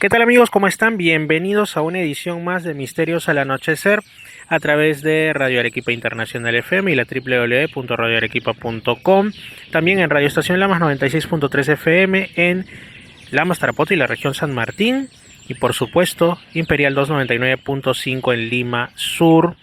¿Qué tal amigos? ¿Cómo están? Bienvenidos a una edición más de Misterios al Anochecer a través de Radio Arequipa Internacional FM y la www.radioarequipa.com. También en Radio Estación Lamas 96.3 FM en Lamas, Tarapoto y la región San Martín. Y por supuesto Imperial 299.5 en Lima Sur.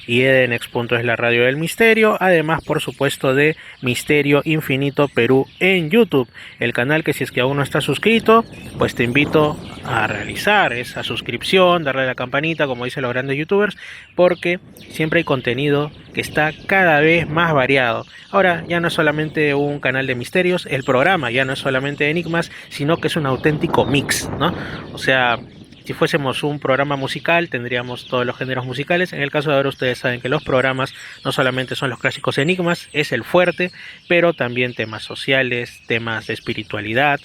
Y Edenex. Es la radio del misterio, además por supuesto de Misterio Infinito Perú en YouTube, el canal que si es que aún no estás suscrito, pues te invito a realizar esa suscripción, darle a la campanita como dicen los grandes youtubers, porque siempre hay contenido que está cada vez más variado. Ahora ya no es solamente un canal de misterios, el programa ya no es solamente de enigmas, sino que es un auténtico mix, ¿no? O sea, si fuésemos un programa musical, tendríamos todos los géneros musicales. En el caso de ahora, ustedes saben que los programas no solamente son los clásicos enigmas, es el fuerte, pero también temas sociales, temas de espiritualidad,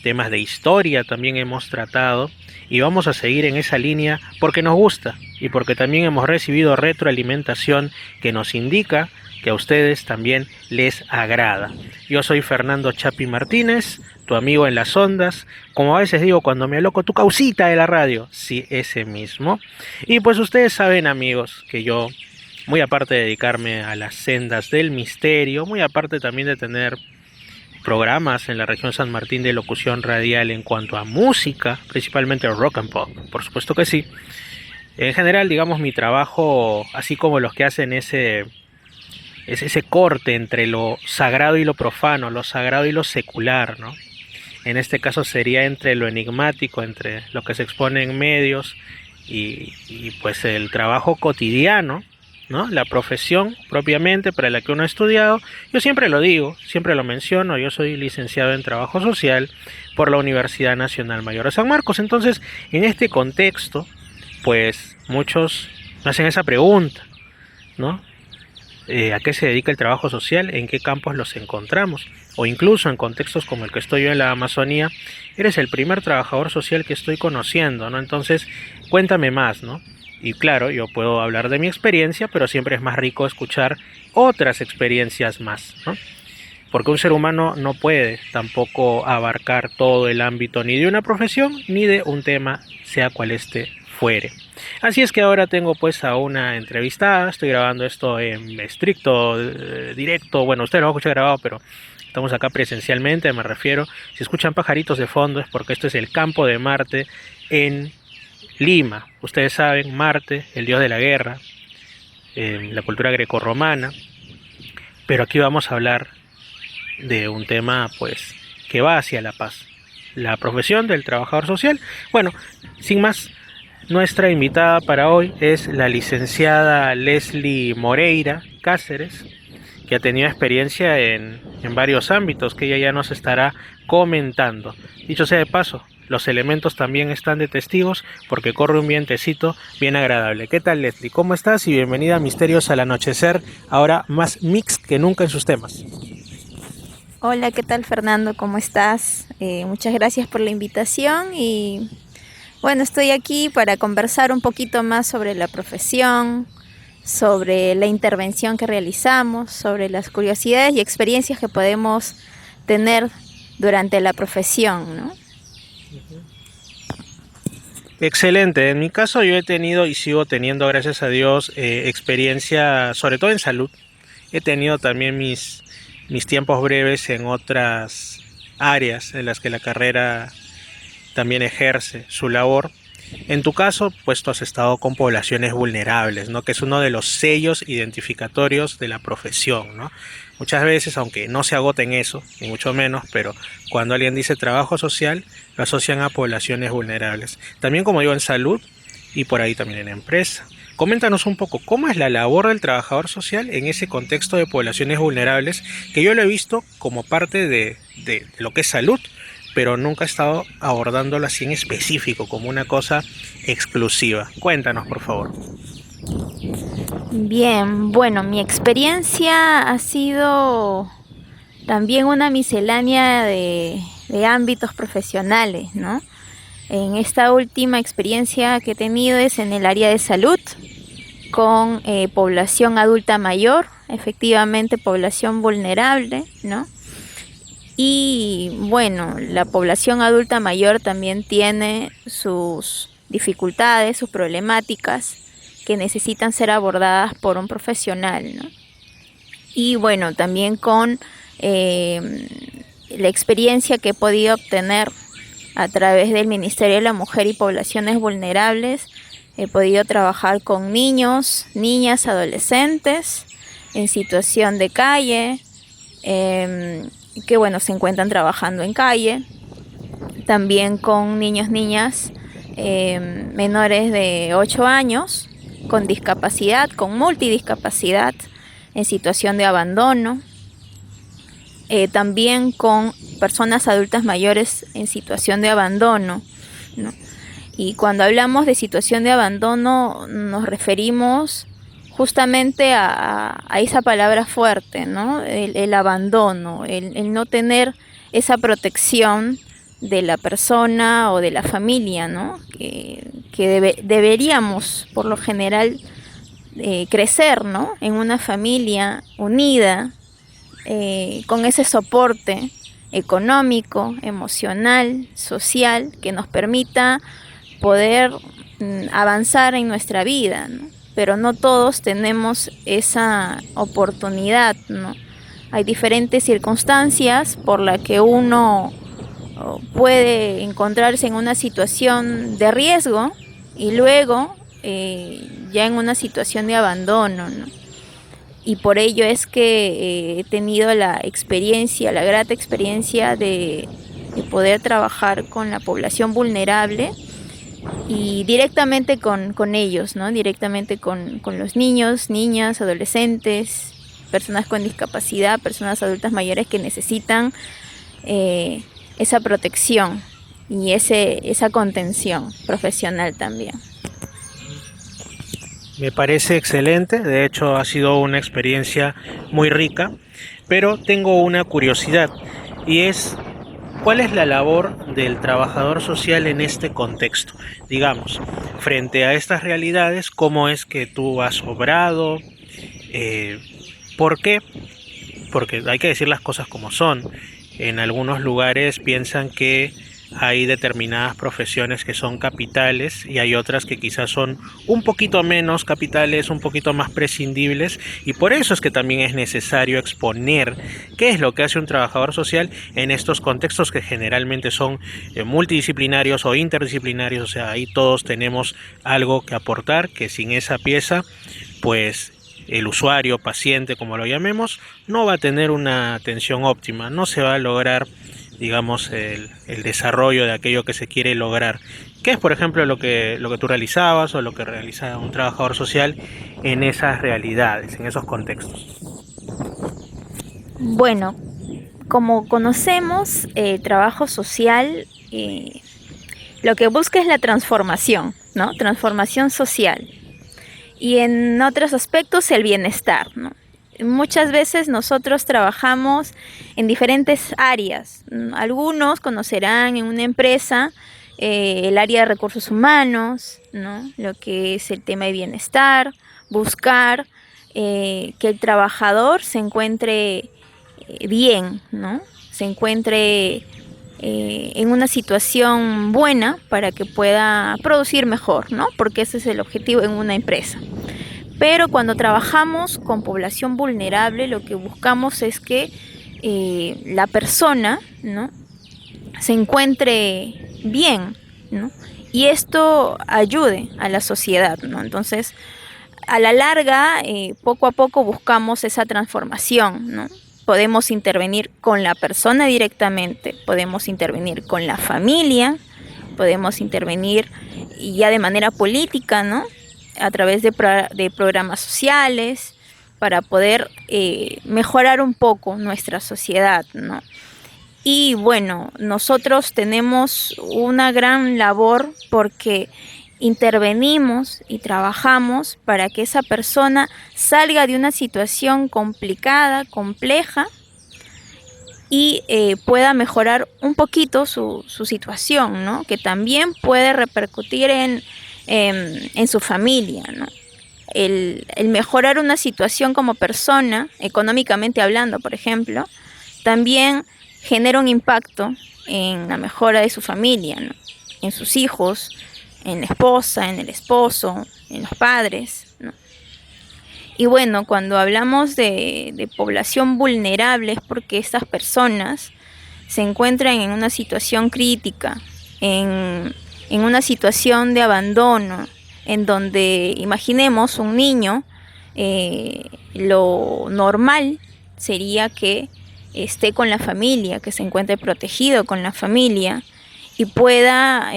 temas de historia también hemos tratado. Y vamos a seguir en esa línea porque nos gusta y porque también hemos recibido retroalimentación que nos indica que a ustedes también les agrada. Yo soy Fernando Chapi Martínez, tu amigo en las ondas, como a veces digo cuando me aloco, tu causita de la radio, sí, ese mismo. Y pues ustedes saben amigos que yo, muy aparte de dedicarme a las sendas del misterio, muy aparte también de tener programas en la región San Martín de locución radial en cuanto a música, principalmente rock and pop, por supuesto que sí. En general, digamos, mi trabajo, así como los que hacen ese corte entre lo sagrado y lo profano, lo sagrado y lo secular, ¿no? En este caso sería entre lo enigmático, entre lo que se expone en medios y pues el trabajo cotidiano, ¿no? La profesión propiamente para la que uno ha estudiado. Yo siempre lo digo, siempre lo menciono, yo soy licenciado en Trabajo Social por la Universidad Nacional Mayor de San Marcos. Entonces, en este contexto, pues muchos me hacen esa pregunta, ¿no? ¿A qué se dedica el trabajo social? ¿En qué campos los encontramos? O incluso en contextos como el que estoy yo en la Amazonía, eres el primer trabajador social que estoy conociendo, ¿no? Entonces, cuéntame más, ¿no? Y claro, yo puedo hablar de mi experiencia, pero siempre es más rico escuchar otras experiencias más, ¿no? Porque un ser humano no puede tampoco abarcar todo el ámbito ni de una profesión ni de un tema, sea cual este fuere. Así es que ahora tengo pues a una entrevistada, estoy grabando esto en estricto directo, bueno, ustedes lo van a escuchar grabado, pero estamos acá presencialmente, me refiero. Si escuchan pajaritos de fondo es porque esto es el campo de Marte en Lima. Ustedes saben, Marte, el dios de la guerra, la cultura grecorromana, pero aquí vamos a hablar de un tema pues que va hacia la paz, la profesión del trabajador social. Bueno, sin más, nuestra invitada para hoy es la licenciada Leslie Moreira Cáceres, que ha tenido experiencia en varios ámbitos que ella ya nos estará comentando. Dicho sea de paso, los elementos también están de testigos porque corre un vientecito bien agradable. ¿Qué tal, Leslie? ¿Cómo estás? Y bienvenida a Misterios al Anochecer, ahora más mix que nunca en sus temas. Hola, ¿qué tal Fernando? ¿Cómo estás? Muchas gracias por la invitación y bueno, estoy aquí para conversar un poquito más sobre la profesión, sobre la intervención que realizamos, sobre las curiosidades y experiencias que podemos tener durante la profesión, ¿no? Excelente, en mi caso yo he tenido y sigo teniendo, gracias a Dios, experiencia, sobre todo en salud. He tenido también mis tiempos breves en otras áreas en las que la carrera también ejerce su labor. En tu caso, pues tú has estado con poblaciones vulnerables, ¿no? Que es uno de los sellos identificatorios de la profesión, ¿no? Muchas veces, aunque no se agota en eso, ni mucho menos, pero cuando alguien dice trabajo social, lo asocian a poblaciones vulnerables. También como digo en salud y por ahí también en empresa. Coméntanos un poco cómo es la labor del trabajador social en ese contexto de poblaciones vulnerables, que yo lo he visto como parte de lo que es salud, pero nunca he estado abordándolo así en específico, como una cosa exclusiva. Cuéntanos, por favor. Bien, bueno, mi experiencia ha sido también una miscelánea de ámbitos profesionales, ¿no? En esta última experiencia que he tenido es en el área de salud, con población adulta mayor, efectivamente población vulnerable, ¿no? Y bueno, la población adulta mayor también tiene sus dificultades, sus problemáticas que necesitan ser abordadas por un profesional, ¿no? Y bueno, también con la experiencia que he podido obtener a través del Ministerio de la Mujer y Poblaciones Vulnerables, he podido trabajar con niños, niñas, adolescentes en situación de calle, que bueno, se encuentran trabajando en calle, también con niños, niñas menores de 8 años, con discapacidad, con multidiscapacidad, en situación de abandono, también con personas adultas mayores en situación de abandono, ¿no? Y cuando hablamos de situación de abandono nos referimos justamente a esa palabra fuerte, ¿no? El abandono, el no tener esa protección de la persona o de la familia, ¿no? Que deberíamos, por lo general, crecer, ¿no? En una familia unida, con ese soporte económico, emocional, social, que nos permita poder avanzar en nuestra vida, ¿no? Pero no todos tenemos esa oportunidad, ¿no? Hay diferentes circunstancias por las que uno puede encontrarse en una situación de riesgo y luego ya en una situación de abandono, ¿no? Y por ello es que he tenido la experiencia, la grata experiencia de poder trabajar con la población vulnerable y directamente con ellos, ¿no? Directamente con los niños, niñas, adolescentes, personas con discapacidad, personas adultas mayores que necesitan esa protección y esa contención profesional también. Me parece excelente, de hecho ha sido una experiencia muy rica, pero tengo una curiosidad y es ¿cuál es la labor del trabajador social en este contexto? Digamos, frente a estas realidades, ¿cómo es que tú has obrado? Eh, ¿Por qué? Porque hay que decir las cosas como son. En algunos lugares piensan que hay determinadas profesiones que son capitales y hay otras que quizás son un poquito menos capitales, un poquito más prescindibles, y por eso es que también es necesario exponer qué es lo que hace un trabajador social en estos contextos que generalmente son multidisciplinarios o interdisciplinarios. O sea, ahí todos tenemos algo que aportar, que sin esa pieza pues el usuario, paciente, como lo llamemos, no va a tener una atención óptima, no se va a lograr, digamos, el desarrollo de aquello que se quiere lograr. ¿Qué es, por ejemplo, lo que tú realizabas o lo que realiza un trabajador social en esas realidades, en esos contextos? Bueno, como conocemos, el trabajo social lo que busca es la transformación, ¿no? Transformación social. Y en otros aspectos el bienestar, ¿no? Muchas veces nosotros trabajamos en diferentes áreas. Algunos conocerán en una empresa el área de recursos humanos, ¿no? Lo que es el tema de bienestar, buscar que el trabajador se encuentre bien, ¿no? Se encuentre en una situación buena para que pueda producir mejor, ¿no? Porque ese es el objetivo en una empresa. Pero cuando trabajamos con población vulnerable, lo que buscamos es que la persona, ¿no?, se encuentre bien, ¿no? Y esto ayude a la sociedad, ¿no? Entonces, a la larga, poco a poco buscamos esa transformación, ¿no? Podemos intervenir con la persona directamente, podemos intervenir con la familia, podemos intervenir ya de manera política, ¿no? A través de programas sociales para poder mejorar un poco nuestra sociedad, ¿no? Y bueno, nosotros tenemos una gran labor porque intervenimos y trabajamos para que esa persona salga de una situación complicada, compleja y pueda mejorar un poquito su situación, ¿no? Que también puede repercutir en su familia, ¿no? El mejorar una situación como persona, económicamente hablando, por ejemplo, también genera un impacto en la mejora de su familia, ¿no? En sus hijos, en la esposa, en el esposo, en los padres, ¿no? Y bueno, cuando hablamos de población vulnerable es porque estas personas se encuentran en una situación crítica, en una situación de abandono, en donde imaginemos un niño, lo normal sería que esté con la familia, que se encuentre protegido con la familia y pueda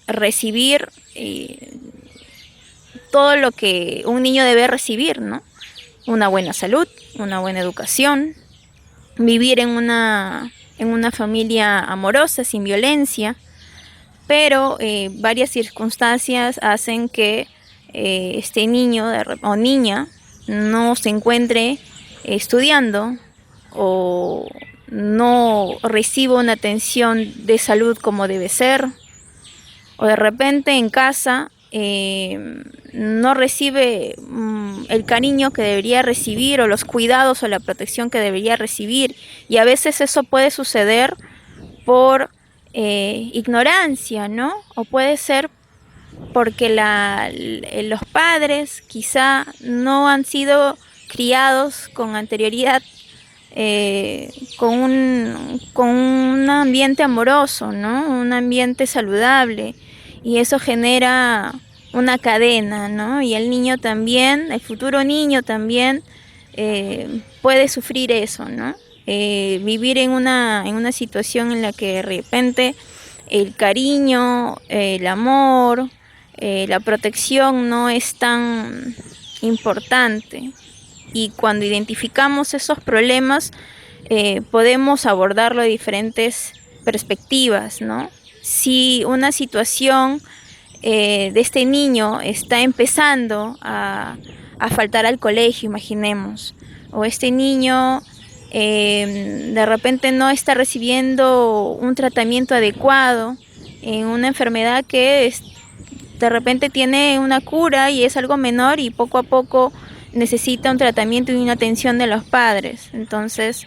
recibir todo lo que un niño debe recibir, ¿no? Una buena salud, una buena educación, vivir en una familia amorosa, sin violencia, pero varias circunstancias hacen que este niño o niña no se encuentre estudiando o no reciba una atención de salud como debe ser, o de repente en casa no recibe el cariño que debería recibir o los cuidados o la protección que debería recibir, y a veces eso puede suceder por ignorancia, ¿no? O puede ser porque los padres quizá no han sido criados con anterioridad con un ambiente amoroso, ¿no? Un ambiente saludable, y eso genera una cadena, ¿no? Y el niño también, el futuro niño también puede sufrir eso, ¿no? Vivir en una situación en la que de repente el cariño, el amor, la protección no es tan importante. Y cuando identificamos esos problemas, podemos abordarlo de diferentes perspectivas, ¿no? Si una situación de este niño está empezando a faltar al colegio, imaginemos, o este niño de repente no está recibiendo un tratamiento adecuado en una enfermedad que de repente tiene una cura y es algo menor, y poco a poco necesita un tratamiento y una atención de los padres. Entonces,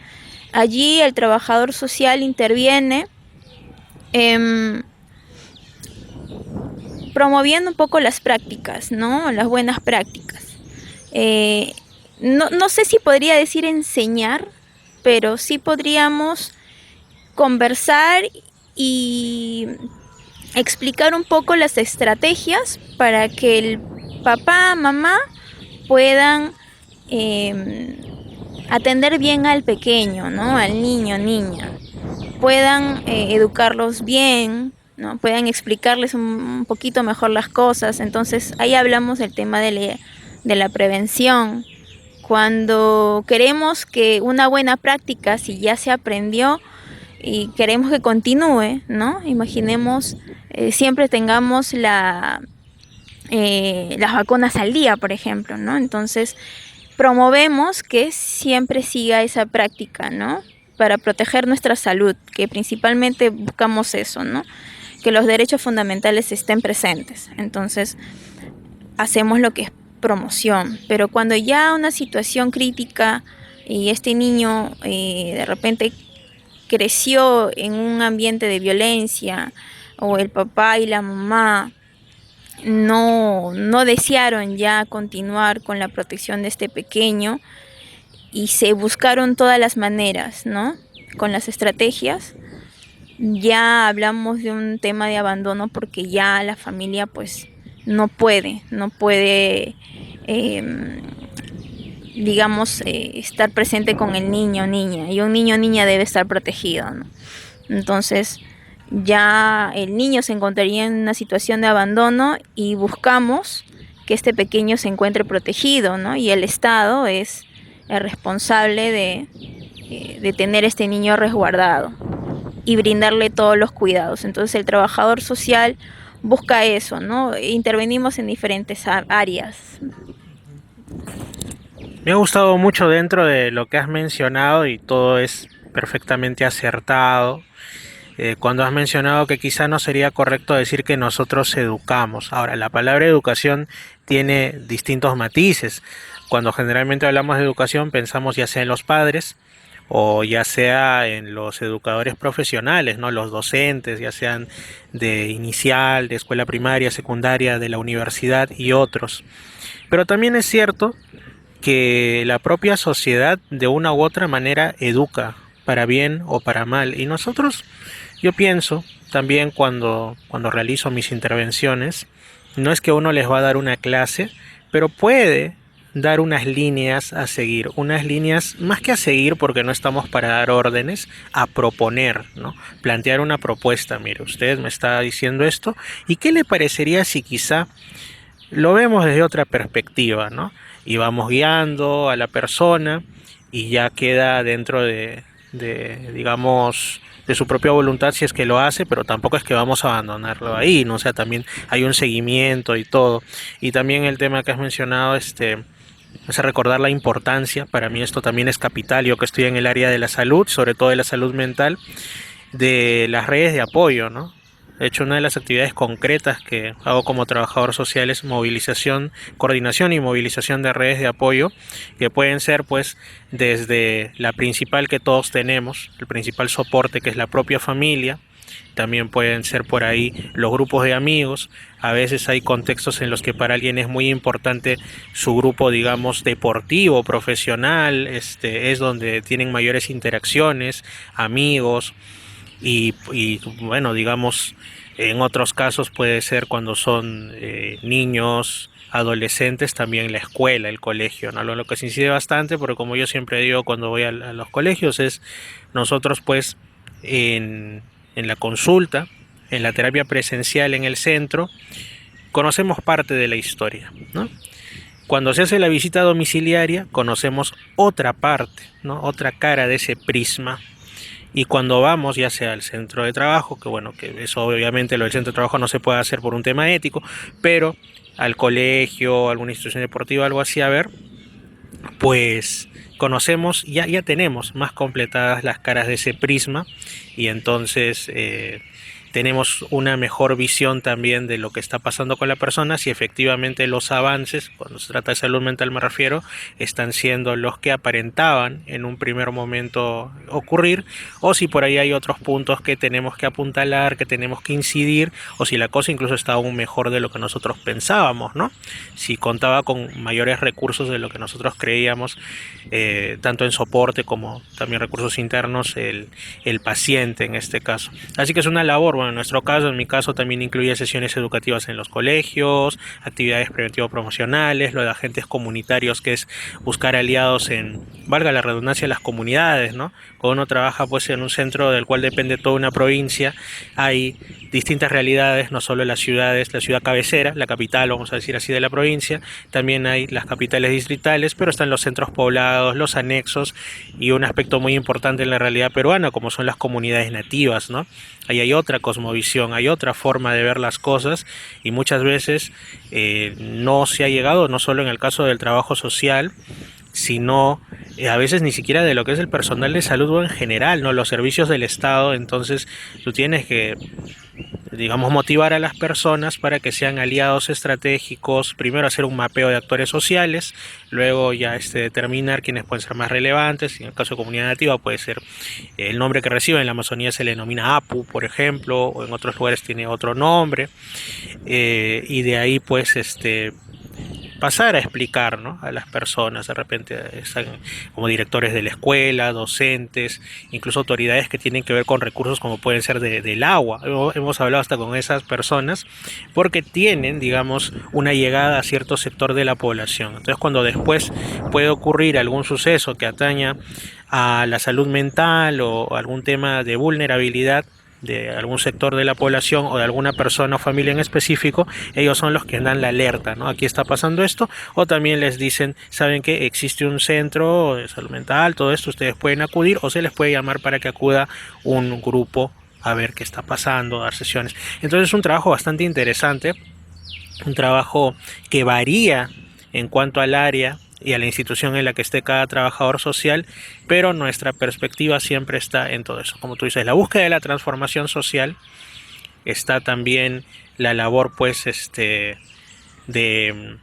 allí el trabajador social interviene promoviendo un poco las prácticas, ¿no? Las buenas prácticas. No sé si podría decir enseñar, pero sí podríamos conversar y explicar un poco las estrategias para que el papá, mamá puedan atender bien al pequeño, ¿no? Al niño, niña. Puedan educarlos bien, ¿no? Puedan explicarles un poquito mejor las cosas. Entonces ahí hablamos del tema de la prevención. Cuando queremos que una buena práctica, si ya se aprendió y queremos que continúe, ¿no? Imaginemos, siempre tengamos las vacunas al día, por ejemplo, ¿no? Entonces promovemos que siempre siga esa práctica, ¿no? Para proteger nuestra salud, que principalmente buscamos eso, ¿no? Que los derechos fundamentales estén presentes. Entonces hacemos lo que es promoción, pero cuando ya una situación crítica y este niño de repente creció en un ambiente de violencia, o el papá y la mamá no desearon ya continuar con la protección de este pequeño y se buscaron todas las maneras, ¿no? Con las estrategias, ya hablamos de un tema de abandono, porque ya la familia pues no puede digamos estar presente con el niño o niña, y un niño o niña debe estar protegido, ¿no? Entonces ya el niño se encontraría en una situación de abandono y buscamos que este pequeño se encuentre protegido, ¿no? Y el Estado es el responsable de tener este niño resguardado y brindarle todos los cuidados. Entonces el trabajador social busca eso, ¿no? Intervenimos en diferentes áreas. Me ha gustado mucho dentro de lo que has mencionado, y todo es perfectamente acertado. Cuando has mencionado que quizá no sería correcto decir que nosotros educamos. Ahora, la palabra educación tiene distintos matices. Cuando generalmente hablamos de educación pensamos ya sea en los padres, o ya sea en los educadores profesionales, ¿no? Los docentes, ya sean de inicial, de escuela primaria, secundaria, de la universidad y otros. Pero también es cierto que la propia sociedad de una u otra manera educa, para bien o para mal. Y nosotros, yo pienso, también cuando realizo mis intervenciones, no es que uno les va a dar una clase, pero puede dar unas líneas a seguir, unas líneas más que a seguir porque no estamos para dar órdenes, a proponer, ¿no? Plantear una propuesta, mire, usted me está diciendo esto, ¿y qué le parecería si quizá lo vemos desde otra perspectiva, ¿no? Y vamos guiando a la persona y ya queda dentro digamos, de su propia voluntad si es que lo hace, pero tampoco es que vamos a abandonarlo ahí, ¿no? O sea, también hay un seguimiento y todo. Y también el tema que has mencionado, hace recordar la importancia, para mí esto también es capital, yo que estoy en el área de la salud, sobre todo de la salud mental, de las redes de apoyo, ¿no? De hecho, una de las actividades concretas que hago como trabajador social es movilización, coordinación y movilización de redes de apoyo, que pueden ser pues desde la principal que todos tenemos, el principal soporte que es la propia familia, también pueden ser por ahí los grupos de amigos. A veces hay contextos en los que para alguien es muy importante su grupo, digamos, deportivo, profesional, es donde tienen mayores interacciones, amigos. Y bueno, digamos, en otros casos puede ser cuando son niños, adolescentes, también la escuela, el colegio, ¿no? Lo que se incide bastante, porque como yo siempre digo cuando voy a los colegios, es nosotros pues en la consulta, en la terapia presencial en el centro, conocemos parte de la historia, ¿no? Cuando se hace la visita domiciliaria, conocemos otra parte, ¿no? Otra cara de ese prisma. Y cuando vamos ya sea al centro de trabajo, que bueno, que eso obviamente lo del centro de trabajo no se puede hacer por un tema ético, pero al colegio, alguna institución deportiva, algo así, a ver, pues conocemos, ya tenemos más completadas las caras de ese prisma y entonces tenemos una mejor visión también de lo que está pasando con la persona, si efectivamente los avances, cuando se trata de salud mental me refiero, están siendo los que aparentaban en un primer momento ocurrir, o si por ahí hay otros puntos que tenemos que apuntalar, que tenemos que incidir, o si la cosa incluso está aún mejor de lo que nosotros pensábamos, ¿no? Si contaba con mayores recursos de lo que nosotros creíamos, tanto en soporte como también recursos internos, el paciente en este caso. Así que es una labor, bueno, en nuestro caso, en mi caso también incluye sesiones educativas en los colegios, actividades preventivo-promocionales, lo de agentes comunitarios, que es buscar aliados en, valga la redundancia, las comunidades, ¿no? Cuando uno trabaja pues en un centro del cual depende toda una provincia, hay distintas realidades, no solo las ciudades, la ciudad cabecera, la capital, vamos a decir así, de la provincia, también hay las capitales distritales, pero están los centros poblados, los anexos y un aspecto muy importante en la realidad peruana, como son las comunidades nativas, ¿no? Ahí hay otra cosmovisión, hay otra forma de ver las cosas y muchas veces no se ha llegado, no solo en el caso del trabajo social, sino a veces ni siquiera de lo que es el personal de salud o en general, ¿no? Los servicios del Estado. Entonces tú tienes que, digamos, motivar a las personas para que sean aliados estratégicos, primero hacer un mapeo de actores sociales, luego ya determinar quiénes pueden ser más relevantes. En el caso de comunidad nativa puede ser el nombre que recibe, en la Amazonía se le denomina APU, por ejemplo, o en otros lugares tiene otro nombre, y de ahí pues pasar a explicar, ¿no? A las personas, de repente están como directores de la escuela, docentes, incluso autoridades que tienen que ver con recursos como pueden ser del agua. Hemos hablado hasta con esas personas porque tienen, digamos, una llegada a cierto sector de la población. Entonces, cuando después puede ocurrir algún suceso que ataña a la salud mental o algún tema de vulnerabilidad de algún sector de la población o de alguna persona o familia en específico, ellos son los que dan la alerta, ¿no? Aquí está pasando esto, o también les dicen, saben que existe un centro de salud mental, todo esto, ustedes pueden acudir, o se les puede llamar para que acuda un grupo a ver qué está pasando, dar sesiones. Entonces es un trabajo bastante interesante, un trabajo que varía en cuanto al área y a la institución en la que esté cada trabajador social, pero nuestra perspectiva siempre está en todo eso. Como tú dices, la búsqueda de la transformación social, está también la labor pues de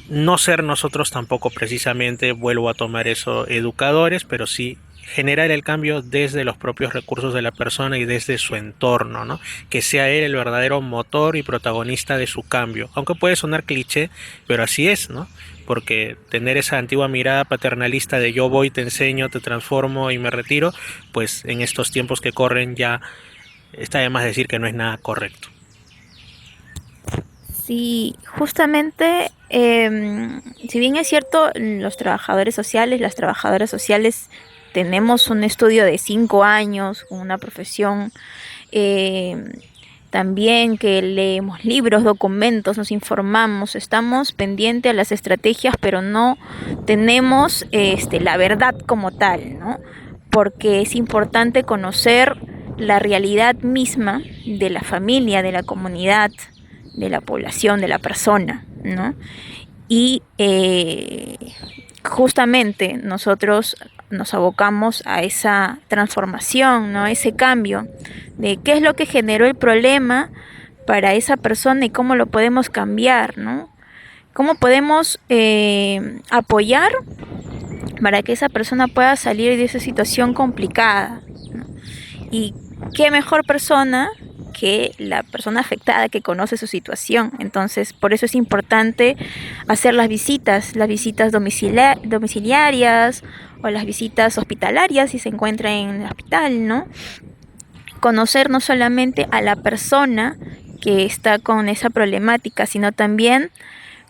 no ser nosotros tampoco precisamente, vuelvo a tomar eso, educadores, pero sí generar el cambio desde los propios recursos de la persona y desde su entorno, ¿no? Que sea él el verdadero motor y protagonista de su cambio. Aunque puede sonar cliché, pero así es, ¿no? Porque tener esa antigua mirada paternalista de yo voy, te enseño, te transformo y me retiro, pues en estos tiempos que corren ya está de más decir que no es nada correcto. Sí, justamente, si bien es cierto, los trabajadores sociales, las trabajadoras sociales, tenemos un estudio de 5 años, una profesión, em, también que leemos libros, documentos, nos informamos, estamos pendientes a las estrategias, pero no tenemos la verdad como tal, ¿no? Porque es importante conocer la realidad misma de la familia, de la comunidad, de la población, de la persona, ¿no? Y justamente nosotros nos abocamos a esa transformación, ¿no? A ese cambio de qué es lo que generó el problema para esa persona y cómo lo podemos cambiar, ¿no? Cómo podemos apoyar para que esa persona pueda salir de esa situación complicada, ¿no? Y qué mejor persona que la persona afectada que conoce su situación. Entonces, por eso es importante hacer las visitas domiciliarias o las visitas hospitalarias si se encuentra en el hospital, ¿no? Conocer no solamente a la persona que está con esa problemática, sino también,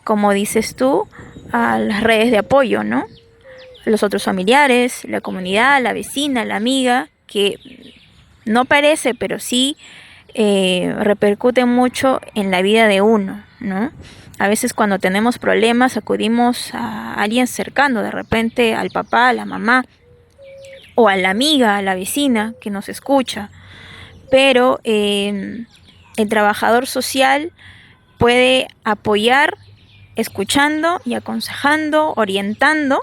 como dices tú, a las redes de apoyo, ¿no? Los otros familiares, la comunidad, la vecina, la amiga, que no parece, pero sí repercute mucho en la vida de uno, ¿no? A veces cuando tenemos problemas acudimos a alguien cercano, de repente al papá, a la mamá, o a la amiga, a la vecina que nos escucha, pero el trabajador social puede apoyar escuchando y aconsejando, orientando,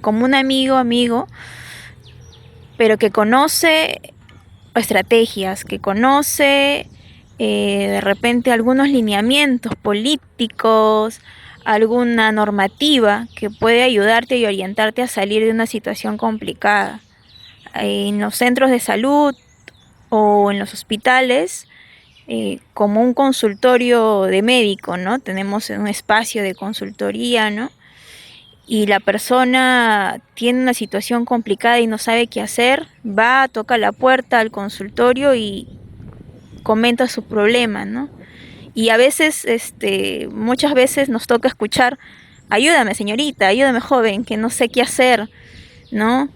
como un amigo, pero que conoce estrategias, que conoce de repente algunos lineamientos políticos, alguna normativa que puede ayudarte y orientarte a salir de una situación complicada. En los centros de salud o en los hospitales, como un consultorio de médico, ¿no? Tenemos un espacio de consultoría, ¿no? Y la persona tiene una situación complicada y no sabe qué hacer, va, toca la puerta al consultorio y comenta su problema, ¿no? Y a veces, muchas veces nos toca escuchar, ayúdame señorita, ayúdame joven, que no sé qué hacer, ¿no?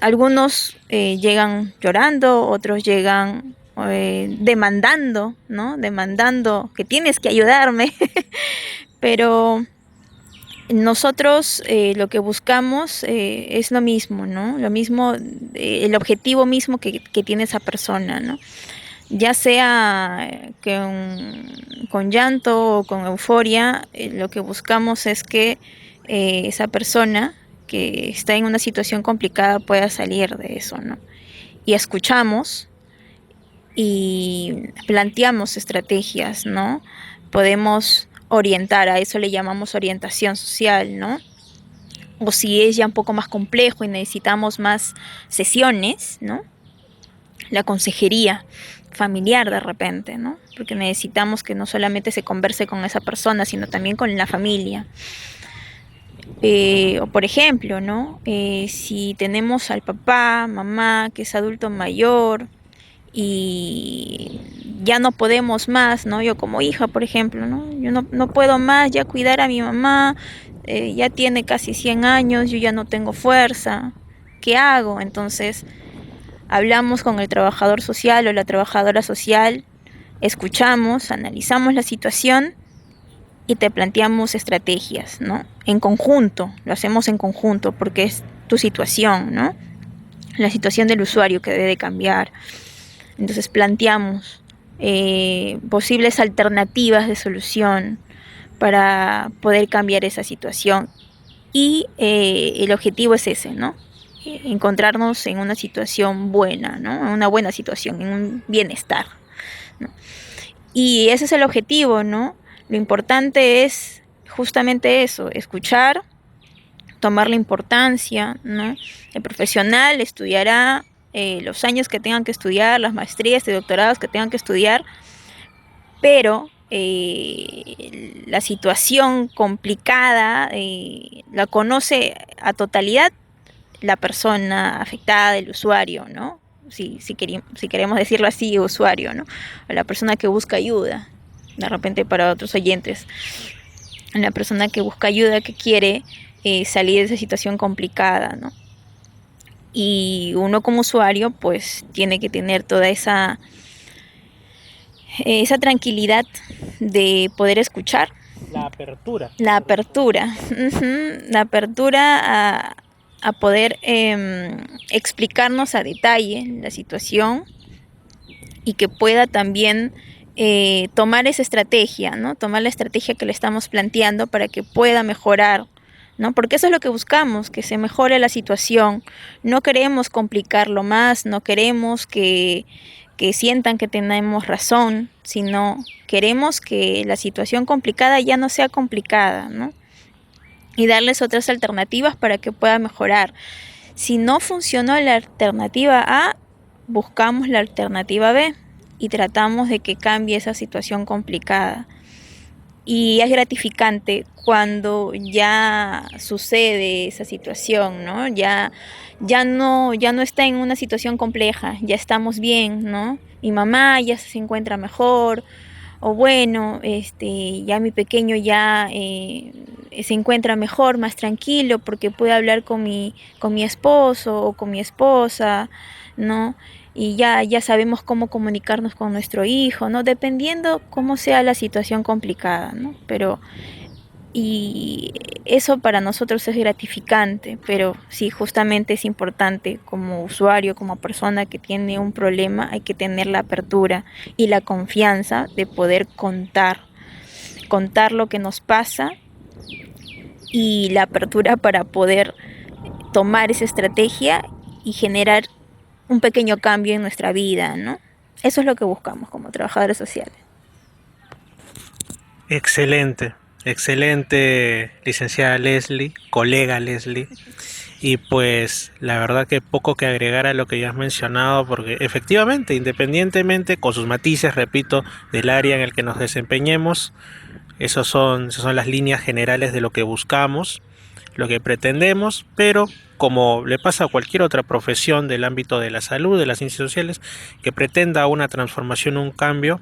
Algunos llegan llorando, otros llegan demandando, ¿no? Demandando que tienes que ayudarme, pero nosotros lo que buscamos es lo mismo, ¿no? Lo mismo, el objetivo mismo que tiene esa persona, ¿no? Ya sea con llanto o con euforia, lo que buscamos es que esa persona que está en una situación complicada pueda salir de eso, ¿no? Y escuchamos y planteamos estrategias, ¿no? Podemos orientar, a eso le llamamos orientación social, ¿no? O si es ya un poco más complejo y necesitamos más sesiones, ¿no? La consejería familiar de repente, ¿no? Porque necesitamos que no solamente se converse con esa persona, sino también con la familia. O por ejemplo, ¿no? Si tenemos al papá, mamá, que es adulto mayor y ya no podemos más, ¿no? Yo como hija, por ejemplo, ¿no? Yo no puedo más ya cuidar a mi mamá, ya tiene casi 100 años, yo ya no tengo fuerza, ¿qué hago? Entonces hablamos con el trabajador social o la trabajadora social, escuchamos, analizamos la situación y te planteamos estrategias, ¿no? En conjunto, lo hacemos en conjunto porque es tu situación, ¿no? La situación del usuario que debe cambiar. Entonces planteamos posibles alternativas de solución para poder cambiar esa situación. Y el objetivo es ese, ¿no? Encontrarnos en una situación buena, ¿no? En una buena situación, en un bienestar, ¿no? Y ese es el objetivo, ¿no? Lo importante es justamente eso, escuchar, tomar la importancia, ¿no? El profesional estudiará los años que tengan que estudiar, las maestrías y doctorados que tengan que estudiar, pero la situación complicada la conoce a totalidad la persona afectada, el usuario, ¿no? Si queremos decirlo así, usuario, ¿no? O la persona que busca ayuda, de repente para otros oyentes, la persona que busca ayuda, que quiere salir de esa situación complicada, ¿no? Y uno como usuario pues tiene que tener toda esa tranquilidad de poder escuchar. La apertura, la apertura a poder explicarnos a detalle la situación y que pueda también tomar esa estrategia, ¿no? Tomar la estrategia que le estamos planteando para que pueda mejorar, ¿no? Porque eso es lo que buscamos, que se mejore la situación. No queremos complicarlo más, no queremos que sientan que tenemos razón, sino queremos que la situación complicada ya no sea complicada, ¿no? Y darles otras alternativas para que pueda mejorar. Si no funcionó la alternativa A, buscamos la alternativa B y tratamos de que cambie esa situación complicada. Y es gratificante cuando ya sucede esa situación, ¿no? Ya no está en una situación compleja, ya estamos bien, ¿no? Mi mamá ya se encuentra mejor, o bueno, ya mi pequeño ya se encuentra mejor, más tranquilo, porque puede hablar con mi esposo o con mi esposa, ¿no? Y ya sabemos cómo comunicarnos con nuestro hijo, ¿no? Dependiendo cómo sea la situación complicada, ¿no? Pero, y eso para nosotros es gratificante, pero sí, justamente es importante como usuario, como persona que tiene un problema, hay que tener la apertura y la confianza de poder contar lo que nos pasa y la apertura para poder tomar esa estrategia y generar un pequeño cambio en nuestra vida, ¿no? Eso es lo que buscamos como trabajadores sociales. Excelente, excelente, licenciada Leslie, colega Leslie. Y pues la verdad que poco que agregar a lo que ya has mencionado, porque efectivamente, independientemente, con sus matices, repito, del área en el que nos desempeñemos, esas son las líneas generales de lo que buscamos, lo que pretendemos, pero como le pasa a cualquier otra profesión del ámbito de la salud, de las ciencias sociales, que pretenda una transformación, un cambio,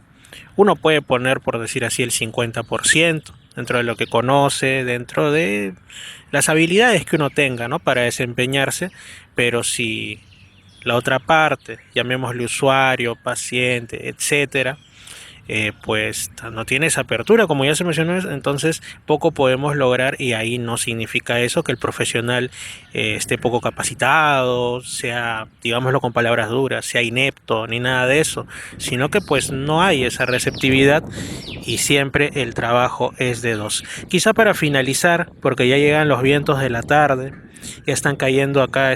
uno puede poner, por decir así, el 50% dentro de lo que conoce, dentro de las habilidades que uno tenga, ¿no? Para desempeñarse, pero si la otra parte, llamémosle usuario, paciente, etcétera, pues no tiene esa apertura, como ya se mencionó, entonces poco podemos lograr, y ahí no significa eso que el profesional esté poco capacitado, sea, digámoslo con palabras duras, sea inepto, ni nada de eso, sino que pues no hay esa receptividad y siempre el trabajo es de dos. Quizá para finalizar, porque ya llegan los vientos de la tarde, ya están cayendo acá.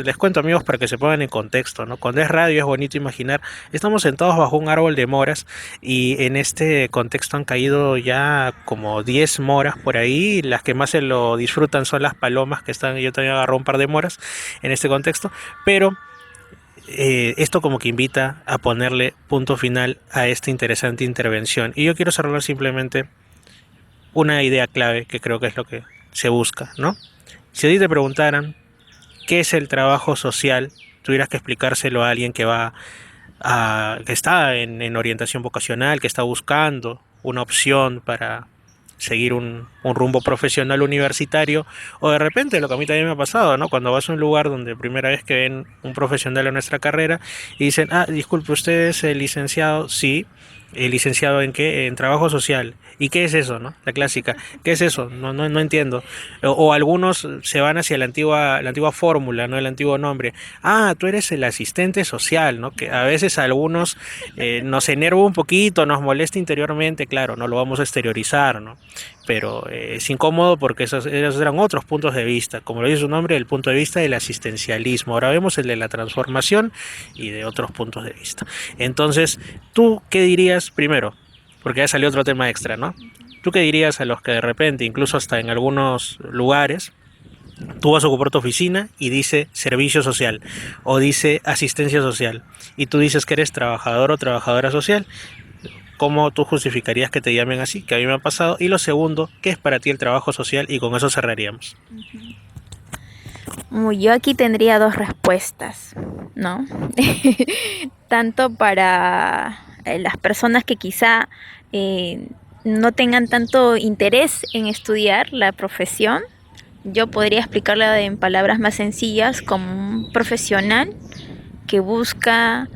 Les cuento, amigos, para que se pongan en contexto, ¿no? Cuando es radio es bonito imaginar, estamos sentados bajo un árbol de moras y en este contexto han caído ya como 10 moras por ahí. Las que más se lo disfrutan son las palomas que están, yo también agarré un par de moras en este contexto, pero esto como que invita a ponerle punto final a esta interesante intervención. Y yo quiero cerrar simplemente una idea clave que creo que es lo que se busca, ¿no? Si a ti te preguntaran qué es el trabajo social, tuvieras que explicárselo a alguien que está en orientación vocacional, que está buscando una opción para seguir un rumbo profesional universitario, o de repente lo que a mí también me ha pasado, ¿no? Cuando vas a un lugar donde primera vez que ven un profesional en nuestra carrera y dicen, disculpe, ¿usted es el licenciado? Sí. ¿El licenciado en qué? En trabajo social. ¿Y qué es eso, no? La clásica. ¿Qué es eso? No entiendo. O algunos se van hacia la antigua fórmula, ¿no? El antiguo nombre. Tú eres el asistente social, ¿no? Que a veces a algunos nos enerva un poquito, nos molesta interiormente, claro, no lo vamos a exteriorizar, ¿no? Pero es incómodo porque esos eran otros puntos de vista, como lo dice su nombre, el punto de vista del asistencialismo. Ahora vemos el de la transformación y de otros puntos de vista. Entonces, ¿tú qué dirías primero? Porque ya salió otro tema extra, ¿no? ¿Tú qué dirías a los que de repente, incluso hasta en algunos lugares, tú vas a ocupar tu oficina y dice servicio social o dice asistencia social y tú dices que eres trabajador o trabajadora social? ¿Cómo tú justificarías que te llamen así? Que a mí me ha pasado. Y lo segundo, ¿qué es para ti el trabajo social? Y con eso cerraríamos. Yo aquí tendría dos respuestas, ¿no? Tanto para las personas que quizá no tengan tanto interés en estudiar la profesión. Yo podría explicarla en palabras más sencillas como un profesional que busca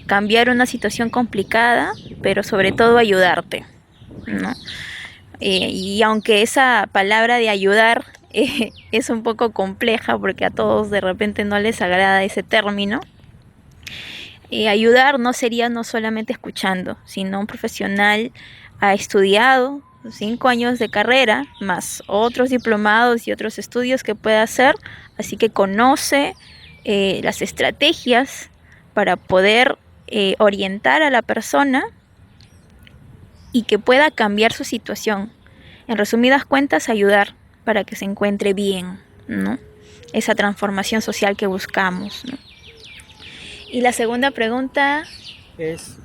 cambiar una situación complicada, pero sobre todo ayudarte, ¿no? Y aunque esa palabra de ayudar es un poco compleja porque a todos de repente no les agrada ese término, ayudar no sería no solamente escuchando, sino un profesional ha estudiado 5 años de carrera, más otros diplomados y otros estudios que puede hacer, así que conoce las estrategias para poder orientar a la persona y que pueda cambiar su situación. En resumidas cuentas, ayudar para que se encuentre bien, ¿no? Esa transformación social que buscamos, ¿no? Y la segunda pregunta Es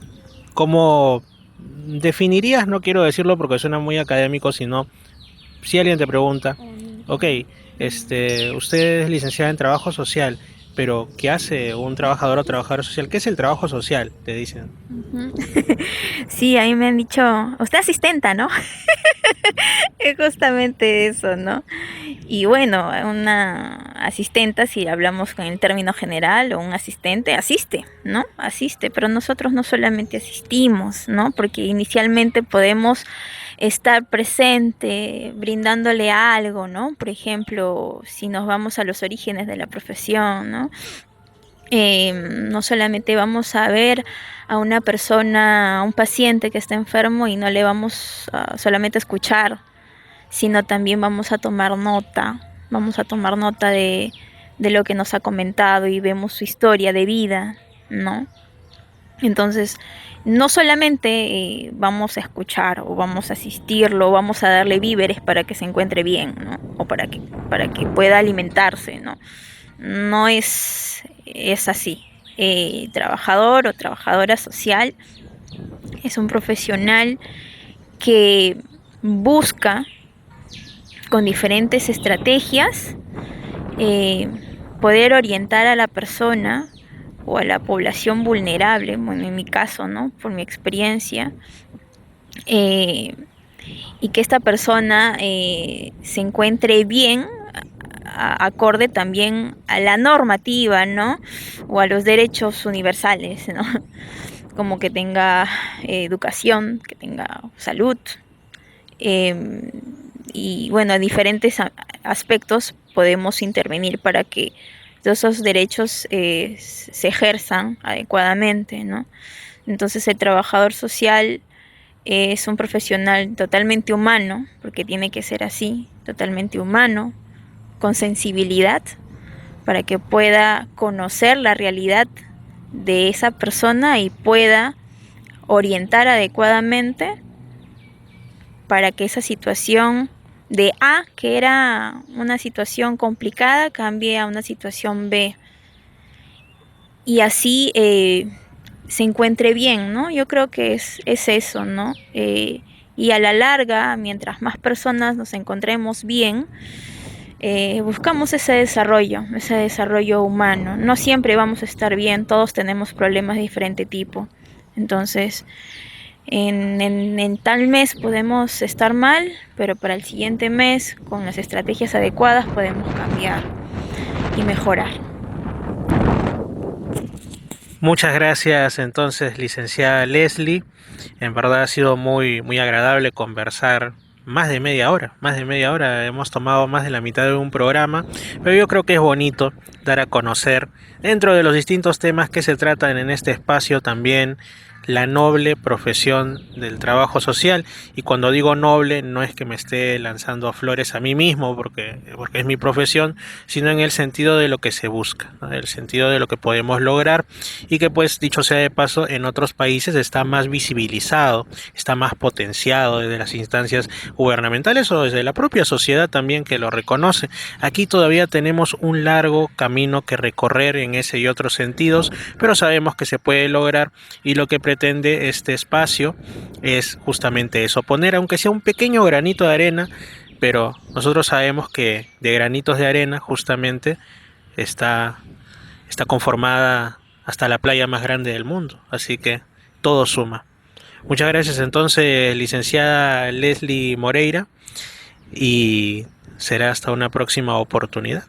¿cómo definirías? No quiero decirlo porque suena muy académico, sino si alguien te pregunta, ok, usted es licenciada en trabajo social, pero ¿qué hace un trabajador o trabajadora social? ¿Qué es el trabajo social? Te dicen. Sí, a mí me han dicho, usted asistenta, ¿no? Es justamente eso, ¿no? Y bueno, una asistenta, si hablamos con el término general, o un asistente, asiste, ¿no? Asiste, pero nosotros no solamente asistimos, ¿no? Porque inicialmente podemos estar presente, brindándole algo, ¿no? Por ejemplo, si nos vamos a los orígenes de la profesión, ¿no? No solamente vamos a ver a una persona, a un paciente que está enfermo y no le vamos a solamente escuchar, sino también vamos a tomar nota de lo que nos ha comentado y vemos su historia de vida, ¿no? Entonces, no solamente vamos a escuchar o vamos a asistirlo, o vamos a darle víveres para que se encuentre bien, ¿no? O para que pueda alimentarse, ¿no? No es así. Trabajador o trabajadora social es un profesional que busca con diferentes estrategias poder orientar a la persona o a la población vulnerable, bueno, en mi caso, ¿no? Por mi experiencia, y que esta persona se encuentre bien, acorde también a la normativa, ¿no? O a los derechos universales, ¿no? Como que tenga educación, que tenga salud, y bueno, a diferentes aspectos podemos intervenir para que todos esos derechos se ejerzan adecuadamente, ¿no? Entonces el trabajador social es un profesional totalmente humano, porque tiene que ser así, totalmente humano, con sensibilidad, para que pueda conocer la realidad de esa persona y pueda orientar adecuadamente para que esa situación de A, que era una situación complicada, cambie a una situación B. Y así se encuentre bien, ¿no? Yo creo que es eso, ¿no? Y a la larga, mientras más personas nos encontremos bien, buscamos ese desarrollo humano. No siempre vamos a estar bien, todos tenemos problemas de diferente tipo. Entonces, en tal mes podemos estar mal, pero para el siguiente mes, con las estrategias adecuadas, podemos cambiar y mejorar. Muchas gracias entonces, licenciada Leslie. En verdad ha sido muy, muy agradable conversar más de media hora, hemos tomado más de la mitad de un programa, pero yo creo que es bonito dar a conocer dentro de los distintos temas que se tratan en este espacio también la noble profesión del trabajo social. Y cuando digo noble, no es que me esté lanzando flores a mí mismo porque es mi profesión, sino en el sentido de lo que se busca, ¿no? El sentido de lo que podemos lograr, y que, pues, dicho sea de paso, en otros países está más visibilizado, está más potenciado desde las instancias gubernamentales o desde la propia sociedad también, que lo reconoce. Aquí todavía tenemos un largo camino que recorrer en ese y otros sentidos, pero sabemos que se puede lograr, y lo que pretende este espacio es justamente eso, poner aunque sea un pequeño granito de arena, pero nosotros sabemos que de granitos de arena justamente está, está conformada hasta la playa más grande del mundo, así que todo suma. Muchas gracias entonces, licenciada Leslie Moreira, y será hasta una próxima oportunidad.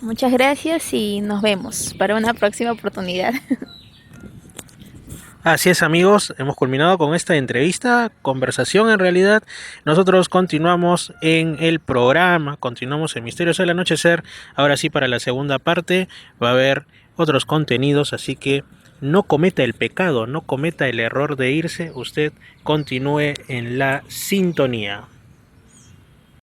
Muchas gracias y nos vemos para una próxima oportunidad. Así es, amigos, hemos culminado con esta entrevista, conversación en realidad. Nosotros continuamos en el programa, continuamos en Misterios del Anochecer. Ahora sí, para la segunda parte va a haber otros contenidos, así que no cometa el pecado, no cometa el error de irse, usted continúe en la sintonía.